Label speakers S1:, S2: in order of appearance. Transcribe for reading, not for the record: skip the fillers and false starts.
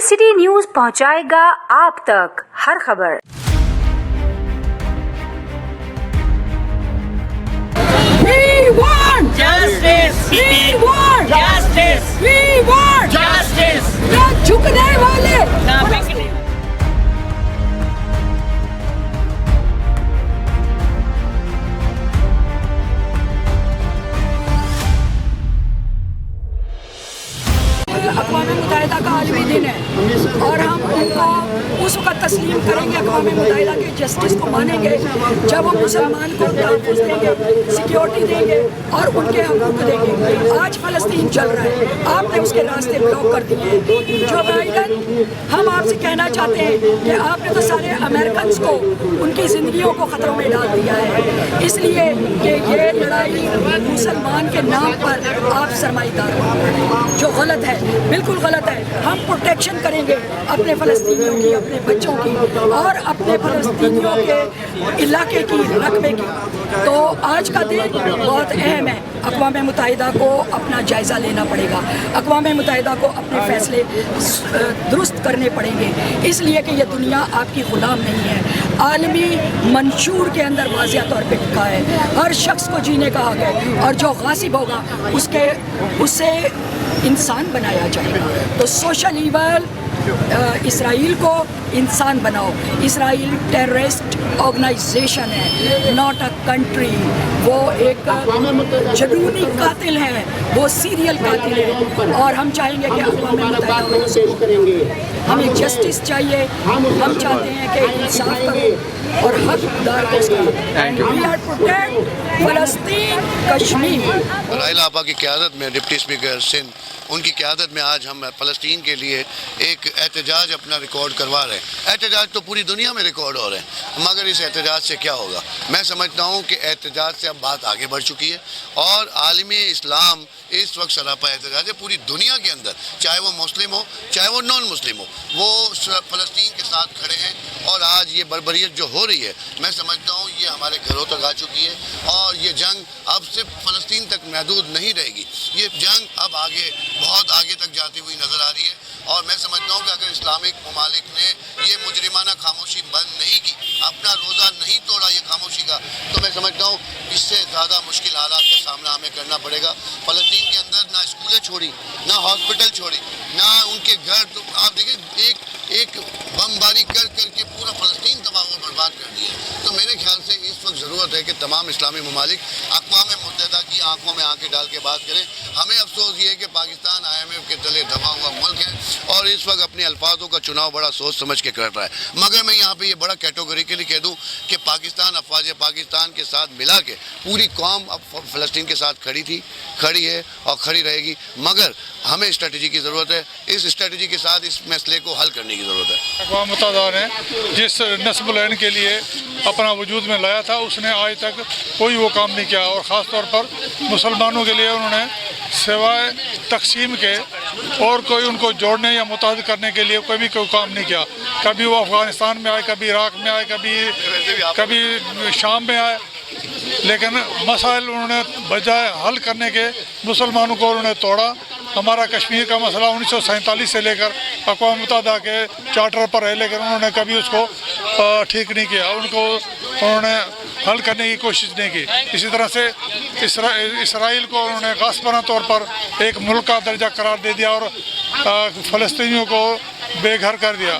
S1: City news पहुंचाएगा आप तक हर खबर।
S2: We want
S3: justice.
S2: We want
S3: Justice.
S2: We want
S3: Justice.
S2: ना झुकने वाले
S3: ना बिकने
S2: अक़वाम मुत्तहिदा का आलमी दिन है और हम उनको उस वक़्त तस्लीम करेंगे, अक़वाम मुत्तहिदा के जस्टिस को मानेंगे जब वो मुसलमान को तहफ़्फ़ुज़ देंगे, सिक्योरिटी देंगे और उनके हकूक़ देंगे। आज फ़लस्तीन चल रहा है, आपने उसके रास्ते ब्लॉक कर दिए हैं। जो बाइडन, हम आपसे कहना चाहते हैं कि आपने तो सारे अमेरिकन को उनकी ज़िंदगियों को ख़तरों में डाल दिया है, इसलिए कि ये लड़ाई मुसलमान के नाम पर आप सरमाईदार हो रहे हैं, जो गलत है, बिल्कुल गलत है। हम प्रोटेक्शन करेंगे अपने फ़लस्तीनियों की, अपने बच्चों की और अपने फ़लस्तीनियों के इलाके की, रकबे की। तो आज का दिन बहुत अहम है। अक़वाम मुत्तहिदा को अपना जायज़ा लेना पड़ेगा, अक़वाम मुत्तहिदा को अपने फ़ैसले दुरुस्त करने पड़ेंगे, इसलिए कि ये दुनिया आपकी ग़ुलाम नहीं है। आलमी मंशूर के अंदर वाज़िह तौर पे लिखा है हर शख्स को जीने का हक है और जो गासिब होगा उससे इंसान बनाया जाएगा। तो सोशल ईवल इसराइल को इंसान बनाओ। इसराइल टेररिस्ट ऑर्गेनाइजेशन है, नॉट अ कंट्री। वो एक जुनूनी कातिल है, वो सीरियल कातिल है और हम चाहेंगे कि अक़वाम मुत्तहिदा हमें जस्टिस चाहिए। हम चाहते हैं कि इंसाफ करो और हकदार को वी आर प्रोटेक्ट फ़लस्तीन कश्मीर।
S4: राहिला आपा की क़यादत में डिप्टी स्पीकर सिंध, उनकी क़यादत में आज हम फ़लस्तीन के लिए एक एहतजाज अपना रिकॉर्ड करवा रहे हैं। एहतजाज तो पूरी दुनिया में रिकॉर्ड हो रहे हैं, मगर इस एहतजाज से क्या होगा? मैं समझता हूँ कि एहतजाज से अब बात आगे बढ़ चुकी है और आलमी इस्लाम इस वक्त सरापा एहतजाज है पूरी दुनिया के अंदर, चाहे वो मुस्लिम हो चाहे वो नॉन मुस्लिम हो, वो फ़लस्तीन के साथ खड़े हैं। और आज ये बर्बरियत जो हो रही है, मैं समझता हूँ ये हमारे घरों तक आ चुकी है और ये जंग अब सिर्फ फ़लस्तीन तक महदूद नहीं रहेगी, ये जंग अब आगे बहुत आगे तक जाती हुई नज़र आ रही है। और मैं समझता हूँ कि अगर इस्लामिक ममालिक ने ये मुजरिमाना खामोशी बंद नहीं की, अपना रोज़ा नहीं तोड़ा ये खामोशी का, तो मैं समझता हूँ इससे ज़्यादा मुश्किल हालात का सामना हमें करना पड़ेगा। फ़लस्तीन के अंदर ना स्कूलें छोड़ी, ना हॉस्पिटल छोड़ी, ना उनके घर। तो आप देखिए एक बमबारी कर करके पूरा फ़लस्तीन तबाह व बर्बाद कर दिया। तो मेरे ख्याल से इस वक्त ज़रूरत है कि तमाम इस्लामी ममालिक अक़वाम मुत्तहिदा की आंखों में आंखें डाल के बात करें। हमें अफसोस ये है कि पाकिस्तान IMF के तले दबा हुआ मुल्क है और इस वक्त अपने अल्फाजों का चुनाव बड़ा सोच समझ के कर रहा है। मगर मैं यहाँ पे ये बड़ा कैटेगोरिकली कह दूँ कि पाकिस्तान, अफवाज पाकिस्तान के साथ मिला के पूरी कौम अब फ़लस्तीन के साथ खड़ी थी, खड़ी है और खड़ी रहेगी। मगर हमें स्ट्रेटजी की ज़रूरत है, इस स्ट्रेटजी के साथ इस मसले को हल करने की ज़रूरत है।
S5: अक़वाम मुत्तहिदा ने जिस नस्ब लैन के लिए अपना वजूद में लाया था, उसने आज तक कोई वो काम नहीं किया और ख़ास तौर पर मुसलमानों के लिए उन्होंने सिवाय तकसीम के और कोई उनको जोड़ने या मुत्तहद करने के लिए कोई काम नहीं किया। कभी वो अफ़गानिस्तान में आए, कभी इराक़ में आए, कभी शाम में आए, लेकिन मसाइल उन्होंने बजाय हल करने के मुसलमानों को उन्होंने तोड़ा। हमारा कश्मीर का मसला 1947 से लेकर अक़वाम मुत्तहिदा के चार्टर पर है, लेकिन उन्होंने कभी उसको ठीक नहीं किया, उन्होंने हल करने की कोशिश नहीं की। इसी तरह से इसराइल को उन्होंने गास्पना तौर पर एक मुल्क का दर्जा करार दे दिया और फ़लस्तीनियों को बेघर कर दिया।